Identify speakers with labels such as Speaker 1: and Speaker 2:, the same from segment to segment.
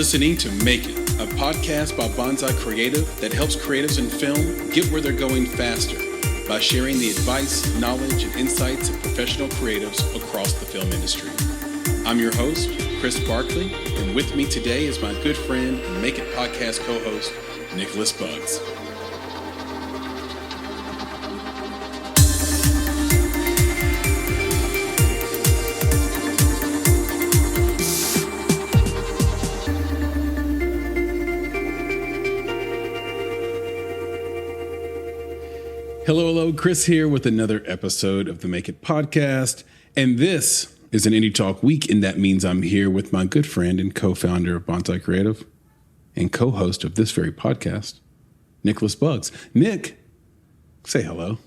Speaker 1: listening to Make It, a podcast by Bonsai Creative that helps creatives in film get where they're going faster by sharing the advice, knowledge, and insights of professional creatives across the film industry. I'm your host, Chris Barkley, and with me today is my good friend and Make It podcast co-host, Nicholas Buggs. Hello, Chris here with another episode of the Make It podcast. And this is an Indie Talk week, and that means I'm here with my good friend and co-founder of Bonsai Creative and co-host of this very podcast, Nicholas Buggs. Nick, say hello.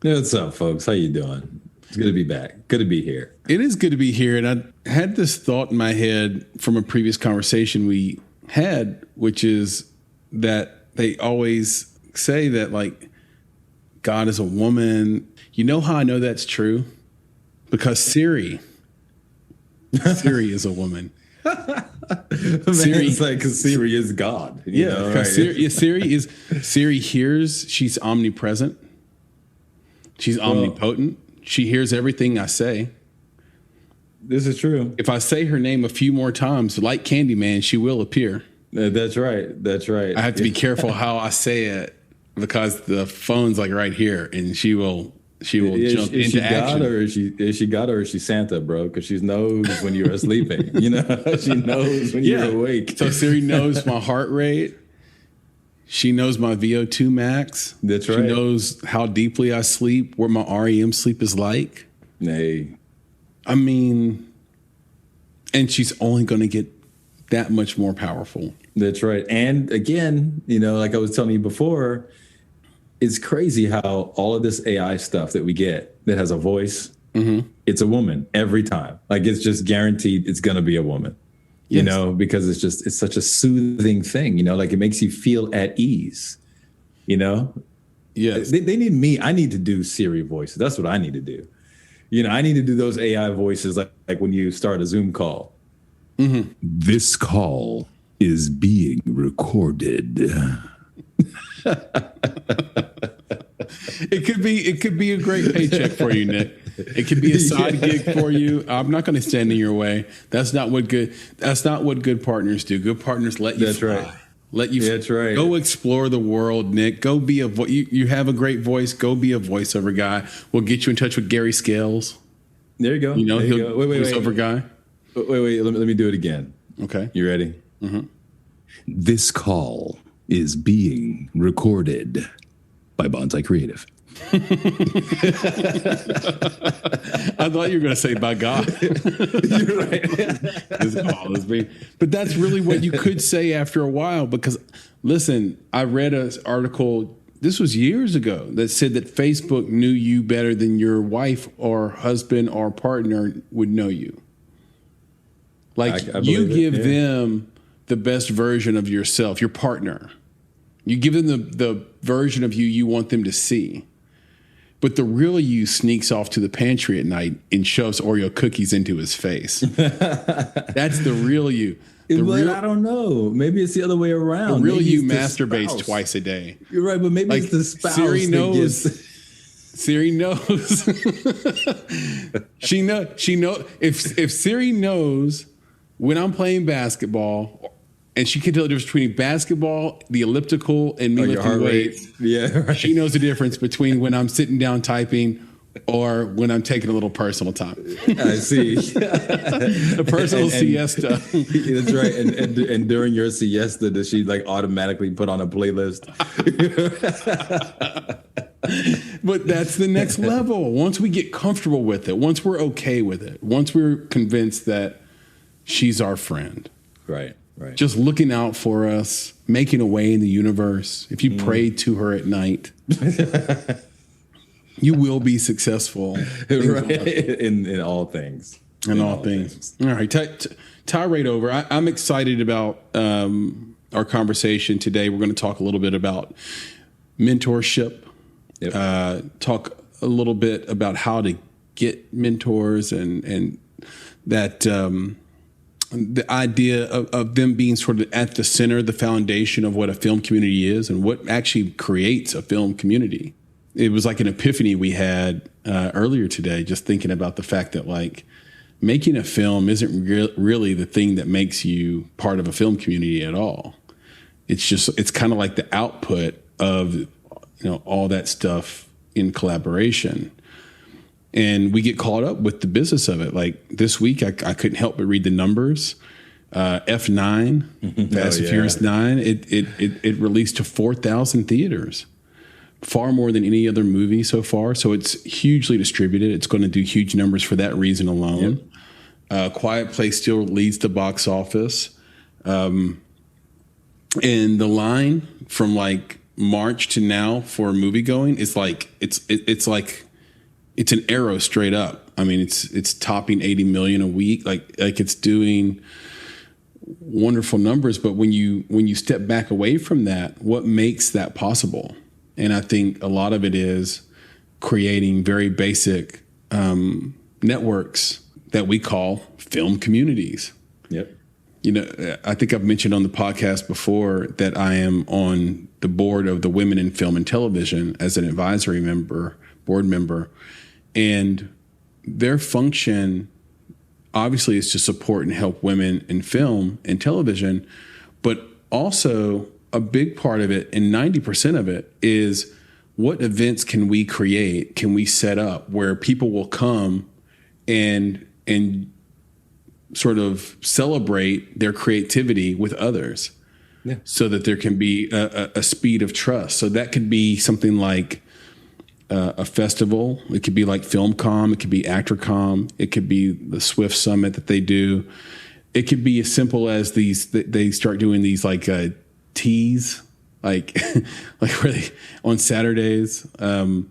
Speaker 2: Hey, what's up, folks? How you doing? It's good to be back. Good to be here.
Speaker 1: It is good to be here. And I had this thought in my head from a previous conversation we had, which is that they always say that, like, God is a woman. You know how I know that's true? Because Siri is a woman.
Speaker 2: Siri is like, because Siri is God.
Speaker 1: Because Siri hears. She's omnipresent. She's omnipotent. She hears everything I say.
Speaker 2: This is true.
Speaker 1: If I say her name a few more times, like Candyman, she will appear.
Speaker 2: That's right. That's right.
Speaker 1: I have to be careful how I say it, because the phone's like right here, and she will jump into action.
Speaker 2: Is she God or is she Santa, bro? Because she knows when you're sleeping. You know, she knows when you're awake.
Speaker 1: So Siri knows my heart rate. She knows my VO2 max.
Speaker 2: That's right.
Speaker 1: She knows how deeply I sleep, what my REM sleep is like.
Speaker 2: Hey,
Speaker 1: I mean, and she's only going to get that much more powerful.
Speaker 2: That's right. And again, you know, like I was telling you before, it's crazy how all of this AI stuff that we get that has a voice, it's a woman every time. Like, it's just guaranteed it's going to be a woman, you know, because it's such a soothing thing, you know, like it makes you feel at ease, you know?
Speaker 1: Yes.
Speaker 2: They need me. I need to do Siri voices. That's what I need to do. You know, I need to do those AI voices like when you start a Zoom call.
Speaker 1: Mm-hmm.
Speaker 2: This call is being recorded.
Speaker 1: It could be a great paycheck for you, Nick. It could be a side gig for you. I'm not going to stand in your way. That's not what good partners do. Good partners let you fly.
Speaker 2: Right.
Speaker 1: Let you.
Speaker 2: That's right.
Speaker 1: Go explore the world, Nick. Go be you have a great voice. Go be a voiceover guy. We'll get you in touch with Gary Scales.
Speaker 2: There you go.
Speaker 1: You know,
Speaker 2: he'll
Speaker 1: voiceover guy.
Speaker 2: Wait. Let me do it again.
Speaker 1: Okay.
Speaker 2: You ready?
Speaker 1: Mm-hmm.
Speaker 2: This call is being recorded by Bonsai Creative.
Speaker 1: I thought you were going to say by God.
Speaker 2: You're right.
Speaker 1: This call is being, but that's really what you could say after a while, because listen, I read an article, this was years ago, that said that Facebook knew you better than your wife or husband or partner would know you. Like,
Speaker 2: I
Speaker 1: you give
Speaker 2: it,
Speaker 1: them the best version of yourself, your partner. You give them the version of you want them to see. But the real you sneaks off to the pantry at night and shoves Oreo cookies into his face. That's the real you.
Speaker 2: I don't know. Maybe it's the other way around.
Speaker 1: The real
Speaker 2: maybe
Speaker 1: you masturbates twice a day.
Speaker 2: You're right, but maybe it's the spouse.
Speaker 1: Siri knows. Siri knows. She know. If Siri knows when I'm playing basketball, and she can tell the difference between basketball, the elliptical, and me lifting weights.
Speaker 2: Yeah, right.
Speaker 1: She knows the difference between when I'm sitting down typing or when I'm taking a little personal time.
Speaker 2: I see.
Speaker 1: A personal siesta.
Speaker 2: That's right. And during your siesta, does she like automatically put on a playlist?
Speaker 1: But that's the next level. Once we get comfortable with it, once we're okay with it, once we're convinced that she's our friend.
Speaker 2: Right. Right.
Speaker 1: Just looking out for us, making a way in the universe. If you pray to her at night, you will be successful.
Speaker 2: Right. In all things.
Speaker 1: In all things. All right. Tie right over. I'm excited about our conversation today. We're going to talk a little bit about mentorship, talk a little bit about how to get mentors and that the idea of them being sort of at the center, the foundation of what a film community is and what actually creates a film community. It was like an epiphany we had earlier today, just thinking about the fact that like making a film isn't really the thing that makes you part of a film community at all. It's kind of like the output of, all that stuff in collaboration. And we get caught up with the business of it. Like this week, I couldn't help but read the numbers. F9, Fast and Furious 9, it released to 4,000 theaters, far more than any other movie so far. So it's hugely distributed. It's going to do huge numbers for that reason alone. Yep. Quiet Place still leads the box office. And the line from like March to now for movie going is like it's like it's an arrow straight up. I mean, it's topping 80 million a week. Like it's doing wonderful numbers. But when you step back away from that, what makes that possible? And I think a lot of it is creating very basic networks that we call film communities.
Speaker 2: Yep.
Speaker 1: I think I've mentioned on the podcast before that I am on the board of the Women in Film and Television as an advisory board member. And their function obviously is to support and help women in film and television, but also a big part of it, and 90% of it, is what events can we create, can we set up where people will come and sort of celebrate their creativity with others, so that there can be a speed of trust. So that could be something like a festival. It could be like FilmCom. It could be ActorCom. It could be the Swift Summit that they do. It could be as simple as they start doing these like teas, like where they on Saturdays. And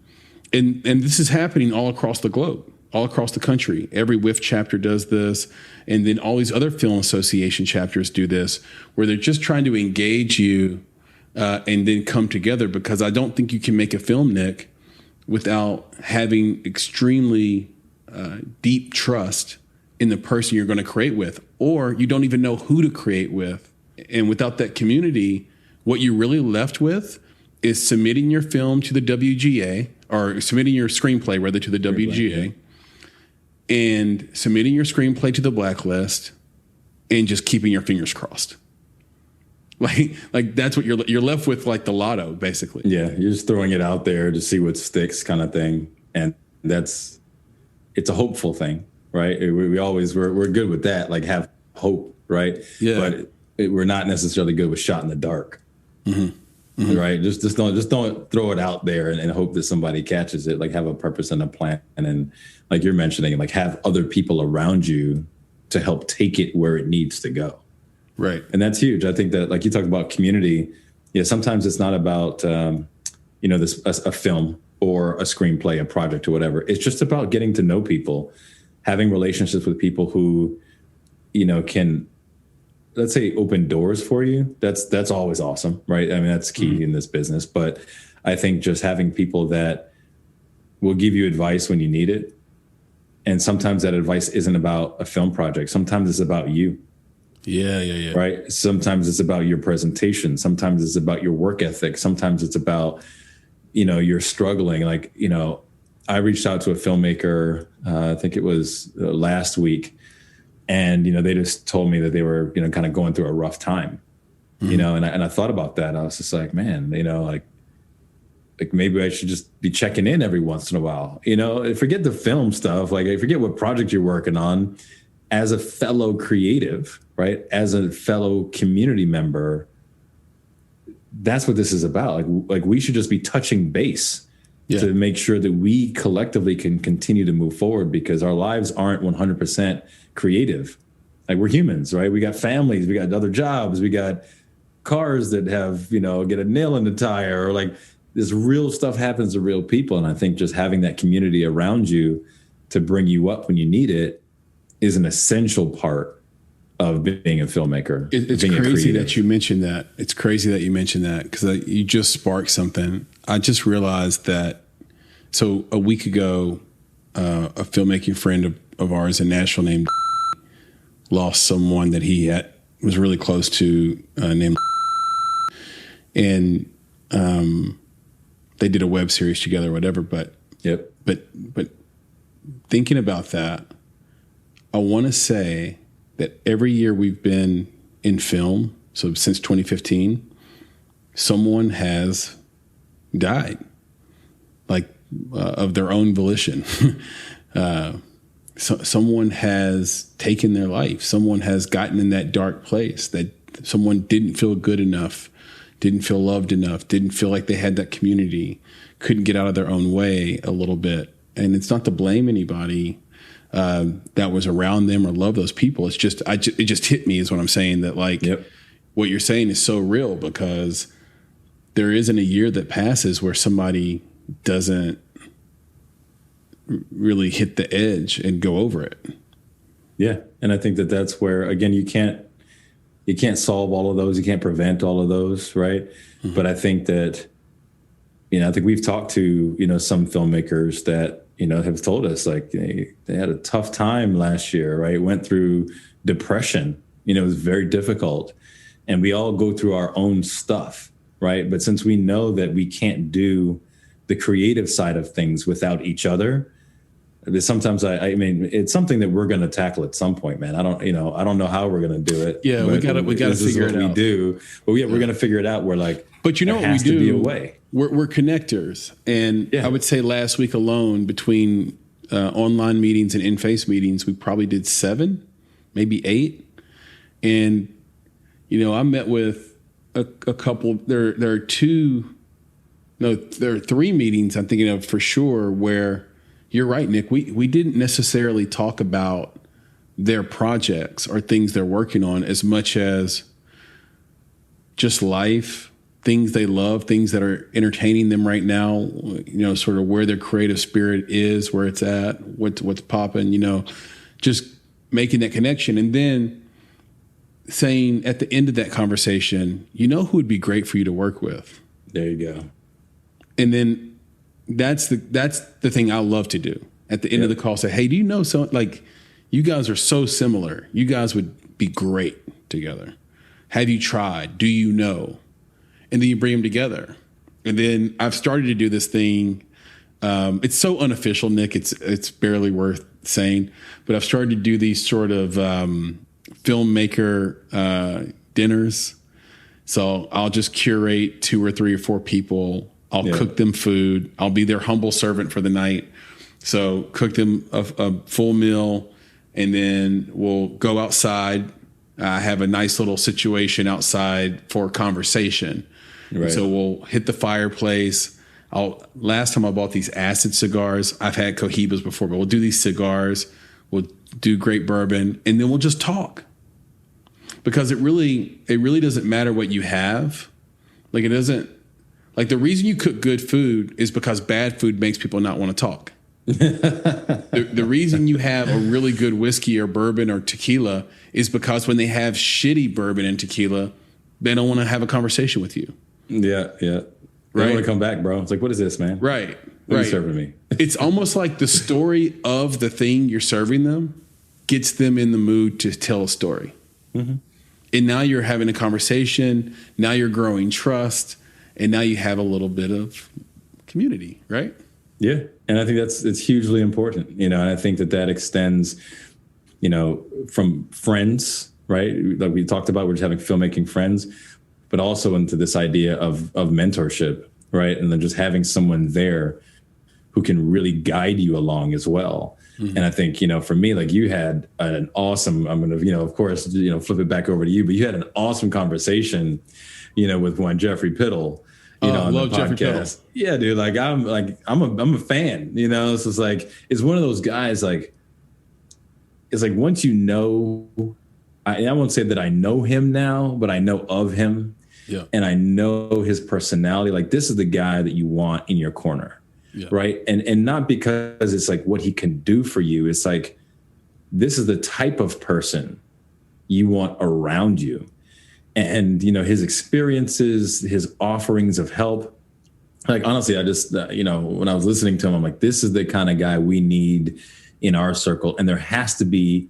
Speaker 1: this is happening all across the globe, all across the country. Every WIF chapter does this. And then all these other film association chapters do this, where they're just trying to engage you and then come together, because I don't think you can make a film, Nick, without having extremely deep trust in the person you're going to create with, or you don't even know who to create with. And without that community, what you're really left with is submitting your film to the WGA, or submitting your screenplay rather to the WGA, and submitting your screenplay to the blacklist, and just keeping your fingers crossed. Like that's what you're left with, like the lotto, basically.
Speaker 2: Yeah, you're just throwing it out there to see what sticks, kind of thing, and it's a hopeful thing, right? We're good with that, like have hope, right?
Speaker 1: Yeah.
Speaker 2: But we're not necessarily good with shot in the dark, right? Just don't throw it out there and hope that somebody catches it. Like have a purpose and a plan, and then like you're mentioning, like have other people around you to help take it where it needs to go.
Speaker 1: Right.
Speaker 2: And that's huge. I think that, like you talked about community, sometimes it's not about, a film or a screenplay, a project or whatever. It's just about getting to know people, having relationships with people who, can, let's say, open doors for you. That's always awesome, right? I mean, that's key in this business. But I think just having people that will give you advice when you need it. And sometimes that advice isn't about a film project. Sometimes it's about you.
Speaker 1: Yeah.
Speaker 2: Right. Sometimes it's about your presentation. Sometimes it's about your work ethic. Sometimes it's about, you're struggling. Like, I reached out to a filmmaker, I think it was last week. And, they just told me that they were, kind of going through a rough time, and I thought about that. I was just like, man, like maybe I should just be checking in every once in a while, forget the film stuff. Like I forget what project you're working on. As a fellow creative, right? As a fellow community member, that's what this is about. Like we should just be touching base to make sure that we collectively can continue to move forward, because our lives aren't 100% creative. Like we're humans, right? We got families, we got other jobs, we got cars that have, get a nail in the tire, or like this real stuff happens to real people. And I think just having that community around you to bring you up when you need it is an essential part of being a filmmaker.
Speaker 1: It's crazy that you mentioned that. It's crazy that you mentioned that, because you just sparked something. I just realized that. So a week ago, a filmmaking friend of ours in Nashville named lost someone that he was really close to, named, and they did a web series together or whatever. But
Speaker 2: Yep.
Speaker 1: but thinking about that, I want to say that every year we've been in film, so since 2015, someone has died, like of their own volition. Someone has taken their life. Someone has gotten in that dark place, that someone didn't feel good enough, didn't feel loved enough, didn't feel like they had that community, couldn't get out of their own way a little bit. And it's not to blame anybody that was around them or love those people. It's just, it just hit me is what I'm saying, that like,
Speaker 2: Yep.
Speaker 1: What you're saying is so real, because there isn't a year that passes where somebody doesn't really hit the edge and go over it.
Speaker 2: Yeah. And I think that that's where, again, you can't solve all of those. You can't prevent all of those. Right. Mm-hmm. But I think that, I think we've talked to, some filmmakers that, have told us like they had a tough time last year, right? Went through depression, it was very difficult, and we all go through our own stuff. Right. But since we know that we can't do the creative side of things without each other, sometimes I mean, it's something that we're going to tackle at some point, man. I don't know how we're going to do it.
Speaker 1: Yeah, we got to figure it out.
Speaker 2: We do, but we're going to figure it out. We're like,
Speaker 1: but what we do,
Speaker 2: to be a way.
Speaker 1: We're connectors, and I would say last week alone, between online meetings and in-face meetings, we probably did 7, maybe 8. And I met with a couple. There are 3 meetings I'm thinking of for sure where. You're right, Nick. We didn't necessarily talk about their projects or things they're working on as much as just life, things they love, things that are entertaining them right now, sort of where their creative spirit is, where it's at, what's popping, just making that connection. And then saying at the end of that conversation, who would be great for you to work with?
Speaker 2: There you go.
Speaker 1: And then that's the thing I love to do at the end of the call. Say, hey, do you know so? Like, you guys are so similar. You guys would be great together. Have you tried? Do you know? And then you bring them together. And then I've started to do this thing. It's so unofficial, Nick. It's barely worth saying. But I've started to do these sort of filmmaker dinners. So I'll just curate 2 or 3 or 4 people. I'll cook them food. I'll be their humble servant for the night. So cook them a full meal, and then we'll go outside, have a nice little situation outside for conversation. Right. So we'll hit the fireplace. Last time I bought these acid cigars. I've had Cohibas before, but we'll do these cigars. We'll do great bourbon, and then we'll just talk. Because it really doesn't matter what you have. Like, it doesn't. Like, the reason you cook good food is because bad food makes people not want to talk. the reason you have a really good whiskey or bourbon or tequila is because when they have shitty bourbon and tequila, they don't want to have a conversation with you.
Speaker 2: Yeah, yeah. They don't want to come back, bro. It's like, what is this, man?
Speaker 1: Right.
Speaker 2: What are you serving me?
Speaker 1: It's almost like the story of the thing you're serving them gets them in the mood to tell a story. Mm-hmm. And now you're having a conversation. Now you're growing trust. And now you have a little bit of community, right?
Speaker 2: Yeah. And I think it's hugely important, and I think that extends, from friends, right? Like we talked about, we're just having filmmaking friends, but also into this idea of mentorship, right? And then just having someone there who can really guide you along as well. Mm-hmm. And I think, for me, like, you had an awesome, I'm going to, of course, flip it back over to you, but you had an awesome conversation, with one Jeffrey Pittle, on the podcast. Yeah, dude. Like, I'm a fan, So it's like, it's one of those guys, like, it's like, once I won't say that I know him now, but I know of him. Yeah. And I know his personality. Like, this is the guy that you want in your corner. Yeah. Right. And not because it's like what he can do for you. It's like, this is the type of person you want around you. And, his experiences, his offerings of help. Like, honestly, I just, when I was listening to him, I'm like, this is the kind of guy we need in our circle. And there has to be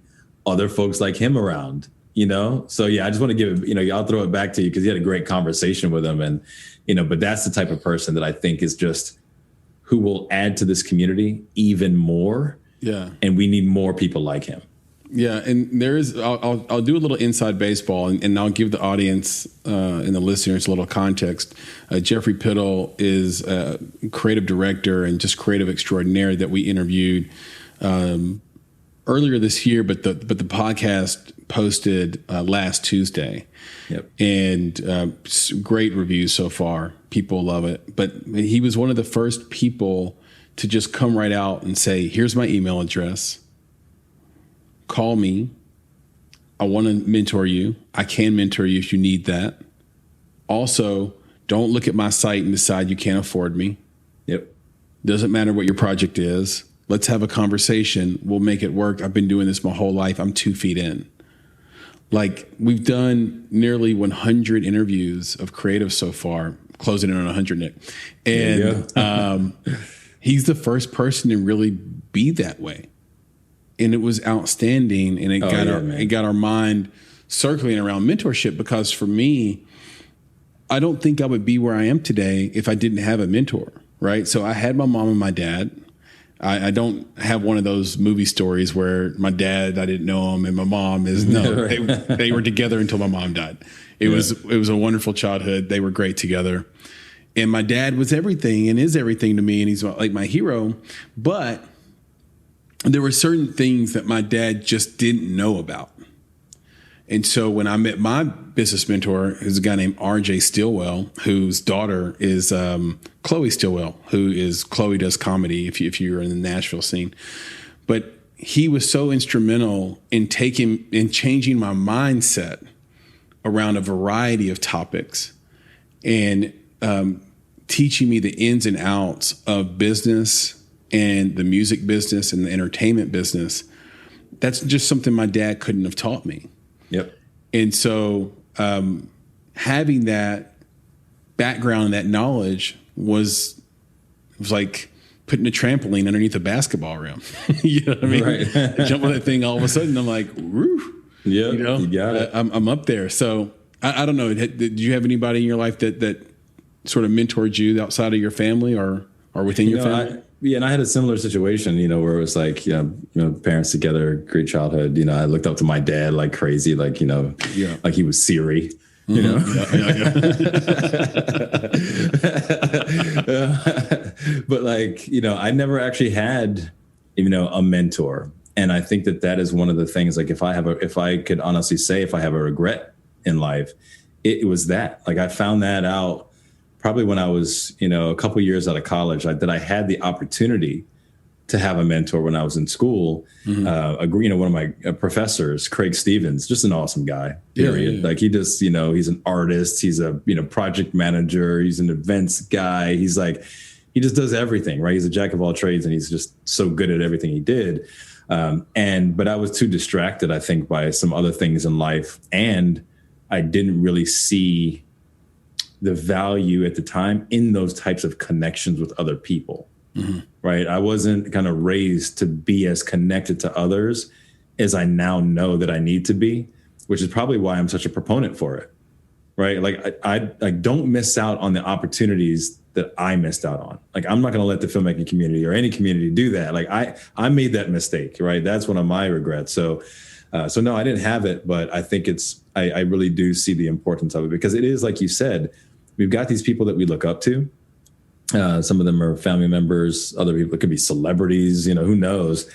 Speaker 2: other folks like him around, So yeah, I just want to give, I'll throw it back to you because you had a great conversation with him, and, but that's the type of person that I think is just who will add to this community even more.
Speaker 1: Yeah.
Speaker 2: And we need more people like him.
Speaker 1: Yeah. And I'll do a little inside baseball, and I'll give the audience and the listeners a little context. Jeffrey Piddle is a creative director and just creative extraordinaire that we interviewed earlier this year, but the podcast posted last Tuesday.
Speaker 2: Yep.
Speaker 1: And great reviews so far. People love it. But he was one of the first people to just come right out and say, here's my email address. Call me. I want to mentor you. I can mentor you if you need that. Also, don't look at my site and decide you can't afford me.
Speaker 2: Yep.
Speaker 1: Doesn't matter what your project is. Let's have a conversation. We'll make it work. I've been doing this my whole life. I'm 2 feet in. Like, we've done nearly 100 interviews of creatives so far, closing in on 100, Nick. And he's the first person to really be that way. And it was outstanding. And it got our mind circling around mentorship, because for me, I don't think I would be where I am today if I didn't have a mentor, right? So I had my mom and my dad. I don't have one of those movie stories where my dad, I didn't know him, and my mom is they were together until my mom died. It was a wonderful childhood. They were great together. And my dad was everything and is everything to me. And he's like my hero. But there were certain things that my dad just didn't know about. And so when I met my business mentor, who's a guy named RJ Stillwell, whose daughter is Chloe Stillwell, Chloe does comedy if you're in the Nashville scene. But he was so instrumental in changing my mindset around a variety of topics, and teaching me the ins and outs of business and the music business and the entertainment business. That's just something my dad couldn't have taught me.
Speaker 2: Yep.
Speaker 1: And so having that background and that knowledge was like putting a trampoline underneath a basketball rim. You know what I mean? Right. Jump on that thing, all of a sudden I'm like, woo.
Speaker 2: Yeah, you got it.
Speaker 1: I'm up there. So I don't know. Did you have anybody in your life that sort of mentored you outside of your family or within your family?
Speaker 2: And I had a similar situation, where it was like, parents together, great childhood. I looked up to my dad like crazy, like, like he was Siri, But like, I never actually had, a mentor. And I think that is one of the things, like if I could honestly say, if I have a regret in life, it was that. Like I found that out probably when I was, a couple years out of college, that I had the opportunity to have a mentor when I was in school. Mm-hmm. One of my professors, Craig Stevens, just an awesome guy, period. Yeah. Like he just, he's an artist. He's a, project manager. He's an events guy. He's like, he just does everything, right? He's a jack of all trades, and he's just so good at everything he did. But I was too distracted, I think, by some other things in life. And I didn't really see the value at the time in those types of connections with other people, mm-hmm. right? I wasn't kind of raised to be as connected to others as I now know that I need to be, which is probably why I'm such a proponent for it, right? Like I don't miss out on the opportunities that I missed out on. Like I'm not going to let the filmmaking community or any community do that. Like I made that mistake, right? That's one of my regrets. So no, I didn't have it, but I think I really do see the importance of it, because it is, like you said, we've got these people that we look up to. Some of them are family members. Other people, it could be celebrities, who knows,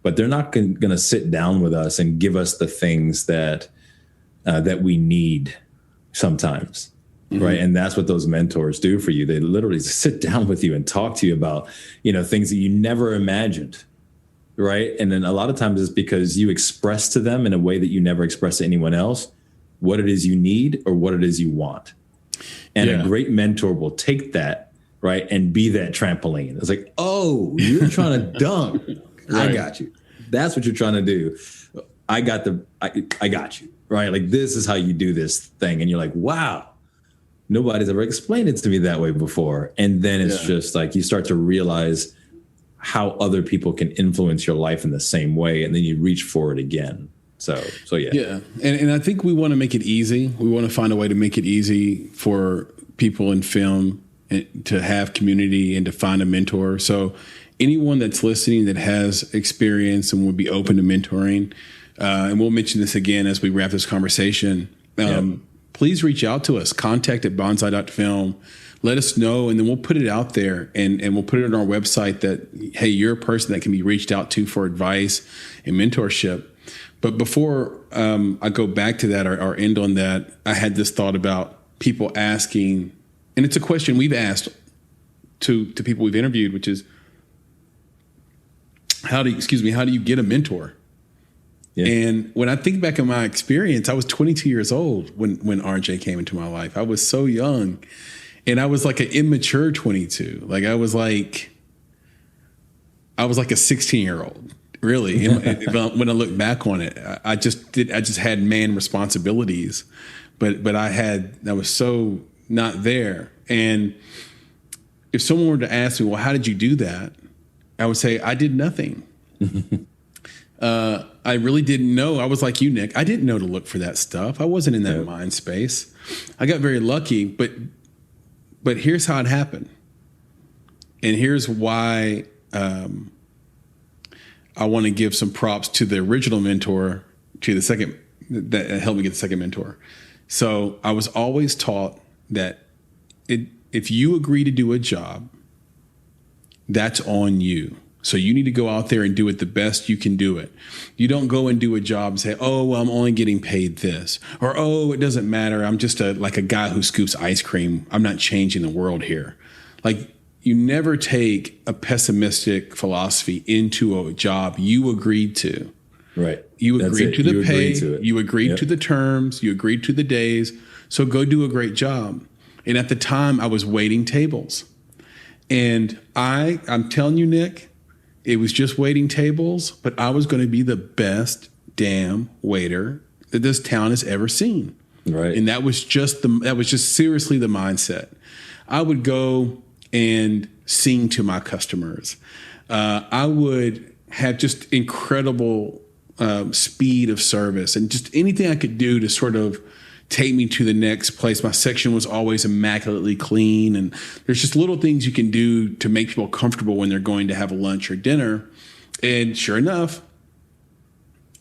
Speaker 2: but they're not going to sit down with us and give us the things that we need sometimes. Mm-hmm. Right. And that's what those mentors do for you. They literally sit down with you and talk to you about, things that you never imagined. Right. And then a lot of times it's because you express to them in a way that you never express to anyone else what it is you need or what it is you want. And a great mentor will take that, right, and be that trampoline. It's like, oh, you're trying to dunk. Right. I got you. That's what you're trying to do. I got you, right? Like, this is how you do this thing. And you're like, wow, nobody's ever explained it to me that way before. And then it's just like you start to realize how other people can influence your life in the same way. And then you reach for it again. So yeah.
Speaker 1: Yeah. And I think we want to make it easy. We want to find a way to make it easy for people in film to have community and to find a mentor. So anyone that's listening that has experience and would be open to mentoring, and we'll mention this again as we wrap this conversation, please reach out to us, contact@bonsai.film. Let us know, and then we'll put it out there, and we'll put it on our website that, hey, you're a person that can be reached out to for advice and mentorship. But before I go back to that or end on that, I had this thought about people asking, and it's a question we've asked to people we've interviewed, which is, how do you get a mentor? Yeah. And when I think back on my experience, I was 22 years old when RJ came into my life. I was so young, and I was like an immature 22. Like I was like a 16-year-old. Really, when I look back on it, I just had man responsibilities, but I was so not there. And if someone were to ask me, well, how did you do that? I would say I did nothing. I really didn't know. I was like you, Nick. I didn't know to look for that stuff. I wasn't in that mind space. I got very lucky, but here's how it happened, and here's why. I want to give some props to the original mentor, to the second that helped me get the second mentor. So I was always taught that if you agree to do a job, that's on you. So you need to go out there and do it the best you can do it. You don't go and do a job and say, oh, well, I'm only getting paid this, or, oh, it doesn't matter. I'm just like a guy who scoops ice cream. I'm not changing the world here. Like, you never take a pessimistic philosophy into a job you agreed to.
Speaker 2: Right.
Speaker 1: You agreed to the pay. You agreed to the terms. You agreed to the days. So go do a great job. And at the time, I was waiting tables. And I'm telling you, Nick, it was just waiting tables, but I was going to be the best damn waiter that this town has ever seen.
Speaker 2: Right.
Speaker 1: And that was just seriously the mindset. I would go and sing to my customers. I would have just incredible speed of service and just anything I could do to sort of take me to the next place. My section was always immaculately clean, and there's just little things you can do to make people comfortable when they're going to have a lunch or dinner. And sure enough,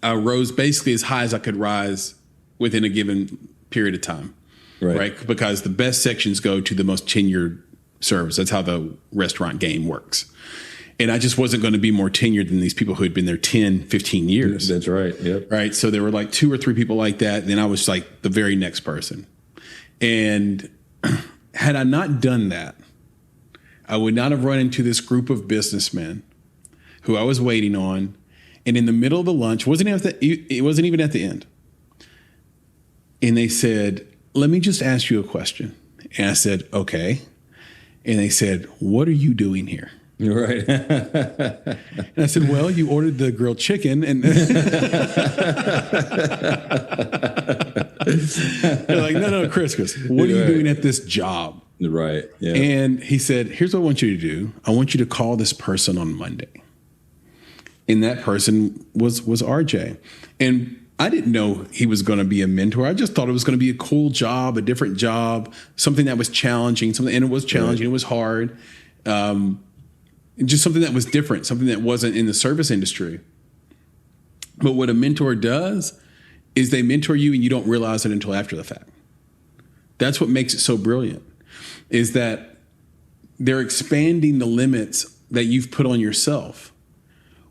Speaker 1: I rose basically as high as I could rise within a given period of time, right? Because the best sections go to the most tenured servers. That's how the restaurant game works. And I just wasn't going to be more tenured than these people who had been there 10, 15 years.
Speaker 2: That's right. Yep.
Speaker 1: Right. So there were like 2 or 3 people like that. And then I was like the very next person. And had I not done that, I would not have run into this group of businessmen who I was waiting on. And in the middle of the lunch, it wasn't even at the end. And they said, let me just ask you a question. And I said, okay. And they said, what are you doing here?
Speaker 2: Right.
Speaker 1: And I said, well, you ordered the grilled chicken. And they're like, no, Chris, what are you doing at this job?
Speaker 2: Right. Yeah.
Speaker 1: And he said, here's what I want you to do. I want you to call this person on Monday. And that person was RJ. And I didn't know he was going to be a mentor. I just thought it was going to be a cool job, a different job, something that was challenging, and it was challenging. Right. It was hard. Just something that was different, something that wasn't in the service industry. But what a mentor does is they mentor you and you don't realize it until after the fact. That's what makes it so brilliant, is that they're expanding the limits that you've put on yourself.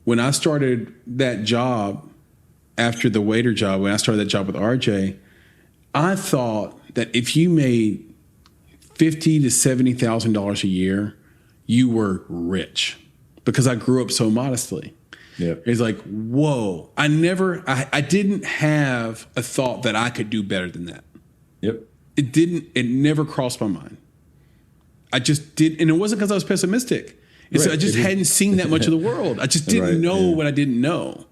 Speaker 1: When I started that job, after the waiter job, when I started that job with RJ, I thought that if you made $50,000 to $70,000 a year, you were rich, because I grew up so modestly. Yeah. It's like, whoa, I didn't have a thought that I could do better than that.
Speaker 2: Yep.
Speaker 1: It never crossed my mind. I just did. And it wasn't because I was pessimistic. I just hadn't seen that much of the world. I just didn't know what I didn't know.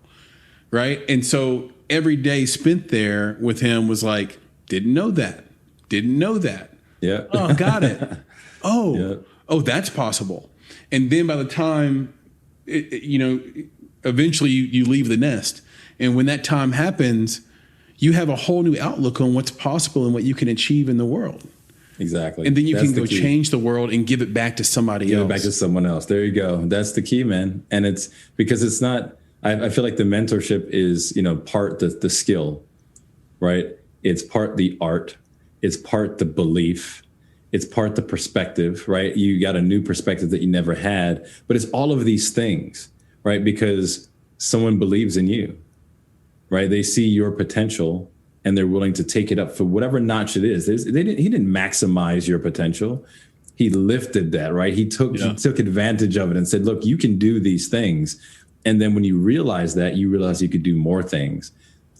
Speaker 1: Right. And so every day spent there with him was like, didn't know that.
Speaker 2: Yeah.
Speaker 1: Oh, got it. Oh, that's possible. And then by the time, eventually you leave the nest And when that time happens, you have a whole new outlook on what's possible and what you can achieve in the world.
Speaker 2: Exactly.
Speaker 1: And then you can go change the world and give it back to somebody else.
Speaker 2: Give it back to someone else. There you go. That's the key, man. And it's because it's not, I feel like the mentorship is, part the skill, right? It's part the art. It's part the belief. It's part the perspective, right? You got a new perspective that you never had, but it's all of these things, right? Because someone believes in you, right? They see your potential and they're willing to take it up for whatever notch it is. He didn't maximize your potential. He lifted that, right? He took advantage of it and said, look, you can do these things. And then when you realize that, you realize you could do more things.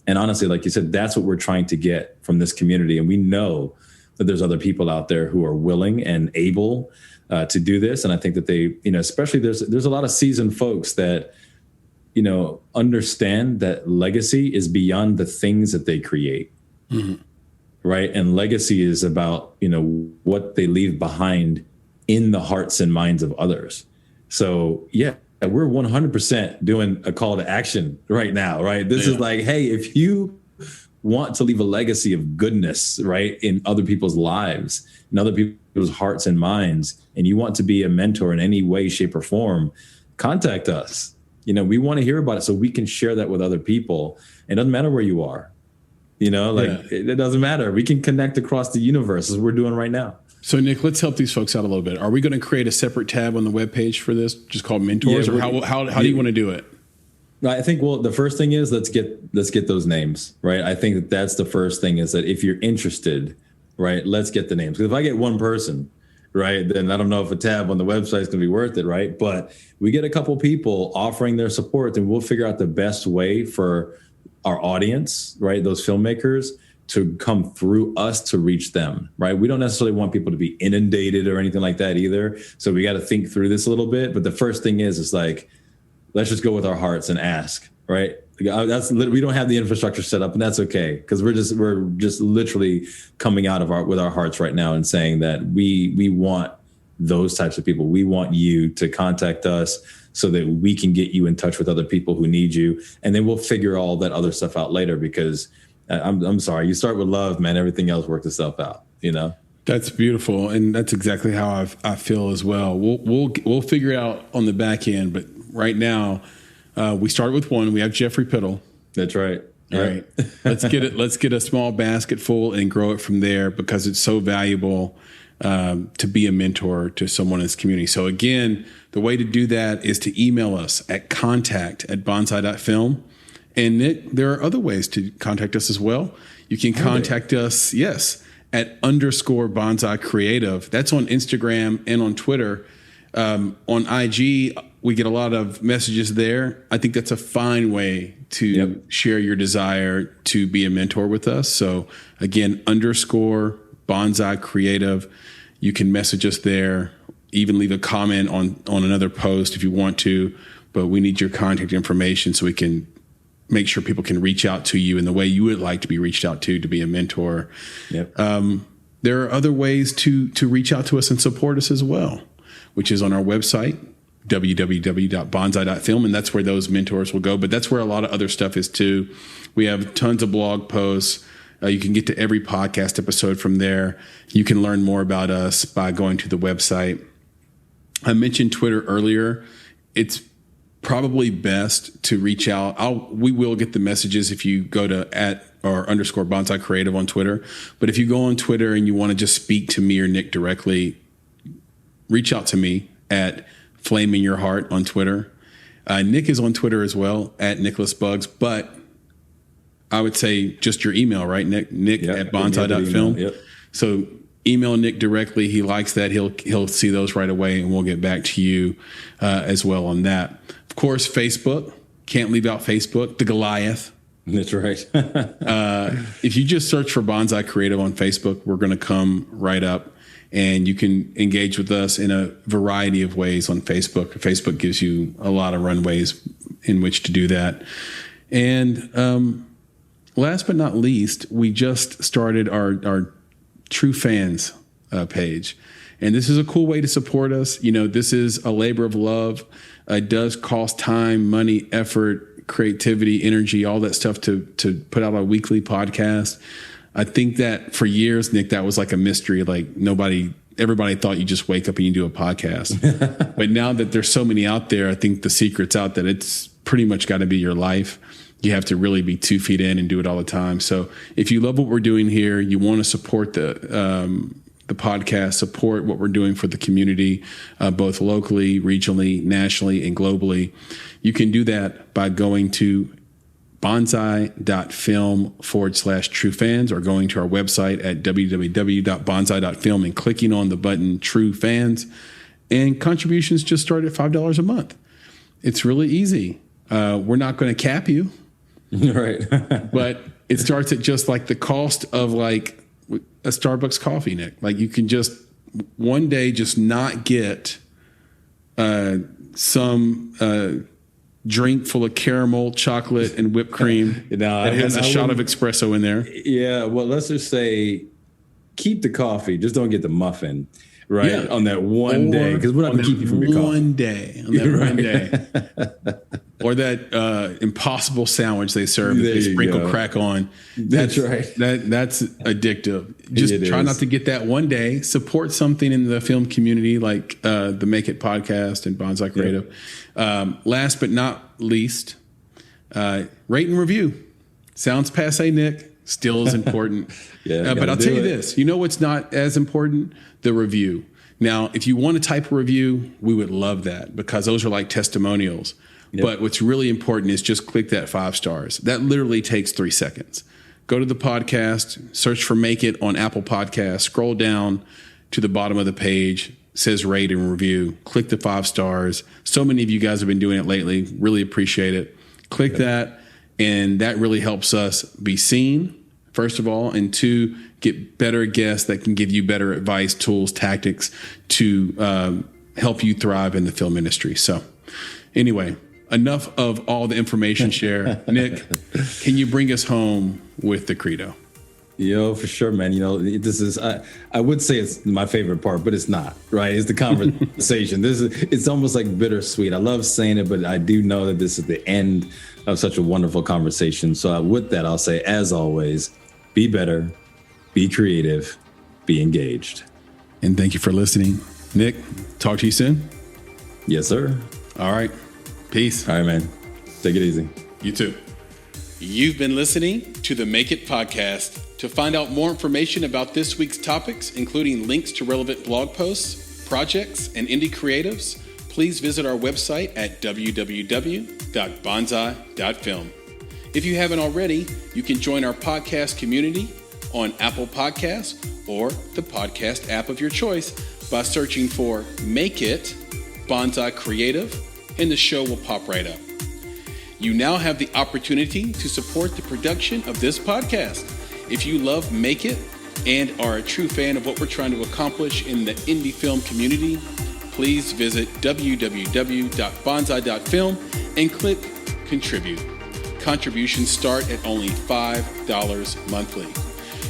Speaker 2: And honestly, like you said, that's what we're trying to get from this community. And we know that there's other people out there who are willing and able to do this. And I think that they, especially there's a lot of seasoned folks that, understand that legacy is beyond the things that they create. Mm-hmm. Right. And legacy is about, what they leave behind in the hearts and minds of others. So, yeah, we're 100% doing a call to action right now. Right. This is like, hey, if you want to leave a legacy of goodness, right, in other people's lives, in other people's hearts and minds, and you want to be a mentor in any way, shape, or form, contact us. We want to hear about it so we can share that with other people. It doesn't matter where you are, it doesn't matter. We can connect across the universe as we're doing right now.
Speaker 1: So Nick, let's help these folks out a little bit. Are we going to create a separate tab on the webpage for this, just called mentors, or how do you want to do it?
Speaker 2: I think, the first thing is let's get those names, right? I think that's the first thing, is that if you're interested, right, let's get the names. Because if I get one person, right, then I don't know if a tab on the website is going to be worth it, right? But we get a couple people offering their support, and we'll figure out the best way for our audience, right, those filmmakers, to come through us to reach them, right? We don't necessarily want people to be inundated or anything like that either. So we got to think through this a little bit. But the first thing is like, let's just go with our hearts and ask, right? We don't have the infrastructure set up, and that's okay, because we're just literally coming out of with our hearts right now and saying that we want those types of people. We want you to contact us so that we can get you in touch with other people who need you, and then we'll figure all that other stuff out later. Because I'm sorry, you start with love, man. Everything else works itself out.
Speaker 1: That's beautiful, and that's exactly how I feel as well. We'll figure it out on the back end, but right now. We started with one. We have Jeffrey Piddle.
Speaker 2: That's right.
Speaker 1: All right. Let's get it. Let's get a small basket full and grow it from there, because it's so valuable to be a mentor to someone in this community. So again, the way to do that is to email us at contact@bonsai.film. And Nick, there are other ways to contact us as well. You can contact us, at _bonsai creative. That's on Instagram and on Twitter. On IG, we get a lot of messages there. I think that's a fine way to share your desire to be a mentor with us. So again, _bonsai creative. You can message us there, even leave a comment on another post if you want to, but we need your contact information so we can make sure people can reach out to you in the way you would like to be reached out to be a mentor. Yep. There are other ways to reach out to us and support us as well, which is on our website, www.bonsai.film, and that's where those mentors will go. But that's where a lot of other stuff is too. We have tons of blog posts. You can get to every podcast episode from there. You can learn more about us by going to the website. I mentioned Twitter earlier. It's probably best to reach out. We will get the messages if you go to @_bonsai creative on Twitter. But if you go on Twitter and you want to just speak to me or Nick directly, reach out to me at Flame in Your Heart on Twitter. Nick is on Twitter as well, @NicholasBuggs, but I would say just your email, right, Nick? Nick at bonsai.film. Yep. So email Nick directly. He likes that. He'll see those right away, and we'll get back to you as well on that. Of course, Facebook. Can't leave out Facebook, the Goliath.
Speaker 2: That's right.
Speaker 1: If you just search for Bonsai Creative on Facebook, we're going to come right up. And you can engage with us in a variety of ways on Facebook. Facebook gives you a lot of runways in which to do that. And last but not least, we just started our True Fans page. And this is a cool way to support us. This is a labor of love. It does cost time, money, effort, creativity, energy, all that stuff to put out a weekly podcast. I think that for years, Nick, that was like a mystery. Like everybody thought you just wake up and you do a podcast. But now that there's so many out there, I think the secret's out that it's pretty much got to be your life. You have to really be 2 feet in and do it all the time. So if you love what we're doing here, you want to support the podcast, support what we're doing for the community, both locally, regionally, nationally, and globally, you can do that by going to bonsai.film/true fans or going to our website at www.bonsai.film and clicking on the button True Fans. And contributions just start at $5 a month. It's really easy. We're not going to cap you.
Speaker 2: Right.
Speaker 1: But it starts at just like the cost of like a Starbucks coffee, Nick. Like you can just one day just not get some drink full of caramel, chocolate, and whipped cream that has a shot of espresso in there.
Speaker 2: Yeah. Well, let's just say keep the coffee. Just don't get the muffin. Right. Yeah. On that one day. Because we're not going to keep you from your coffee.
Speaker 1: On that one day. Or that impossible sandwich they serve that they sprinkle crack on.
Speaker 2: That's right.
Speaker 1: That's addictive. Just try not to get that one day. Support something in the film community like the Make It podcast and Bonsai Creative. Yeah. Last but not least, rate and review. Sounds passe, Nick. Still is important. But I'll tell you this. You know what's not as important? The review. Now, if you want to type a review, we would love that because those are like testimonials. Yep. But what's really important is just click that 5 stars. That literally takes 3 seconds. Go to the podcast, search for Make It on Apple Podcasts, scroll down to the bottom of the page, says rate and review, click the 5 stars. So many of you guys have been doing it lately. Really appreciate it. Click that, and that really helps us be seen, first of all, and 2, get better guests that can give you better advice, tools, tactics to help you thrive in the film industry. So anyway, enough of all the information share. Nick, can you bring us home with the credo?
Speaker 2: Yo, for sure, man. You know, this is, I would say it's my favorite part, but it's not, right? It's the conversation. It's almost like bittersweet. I love saying it, but I do know that this is the end of such a wonderful conversation. So with that, I'll say, as always, be better, be creative, be engaged.
Speaker 1: And thank you for listening. Nick, talk to you soon.
Speaker 2: Yes, sir.
Speaker 1: All right. Peace.
Speaker 2: All right, man. Take it easy.
Speaker 1: You too. You've been listening to the Make It podcast. To find out more information about this week's topics, including links to relevant blog posts, projects, and indie creatives, please visit our website at www.bonsai.film. If you haven't already, you can join our podcast community on Apple Podcasts or the podcast app of your choice by searching for Make It Bonsai Creative, and the show will pop right up. You now have the opportunity to support the production of this podcast. If you love Make It and are a true fan of what we're trying to accomplish in the indie film community, please visit www.bonsai.film and click Contribute. Contributions start at only $5 monthly.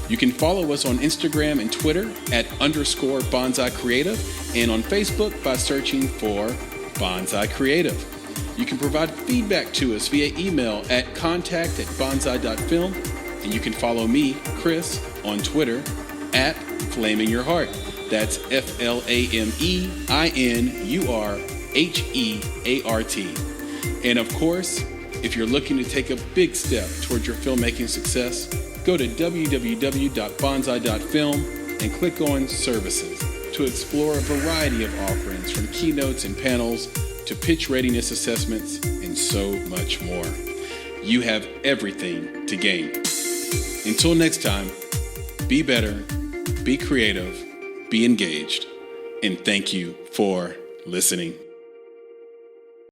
Speaker 1: You can follow us on Instagram and Twitter at _Bonsai Creative and on Facebook by searching for Bonsai Creative. You can provide feedback to us via email at contact@bonsai.film, and you can follow me, Chris, on Twitter at Flaming Your Heart. That's FLAMEINURHEART. And of course, if you're looking to take a big step towards your filmmaking success, go to www.bonsai.film and click on Services to explore a variety of offerings from keynotes and panels to pitch readiness assessments and so much more. You have everything to gain. Until next time, be better, be creative, be engaged, and thank you for listening.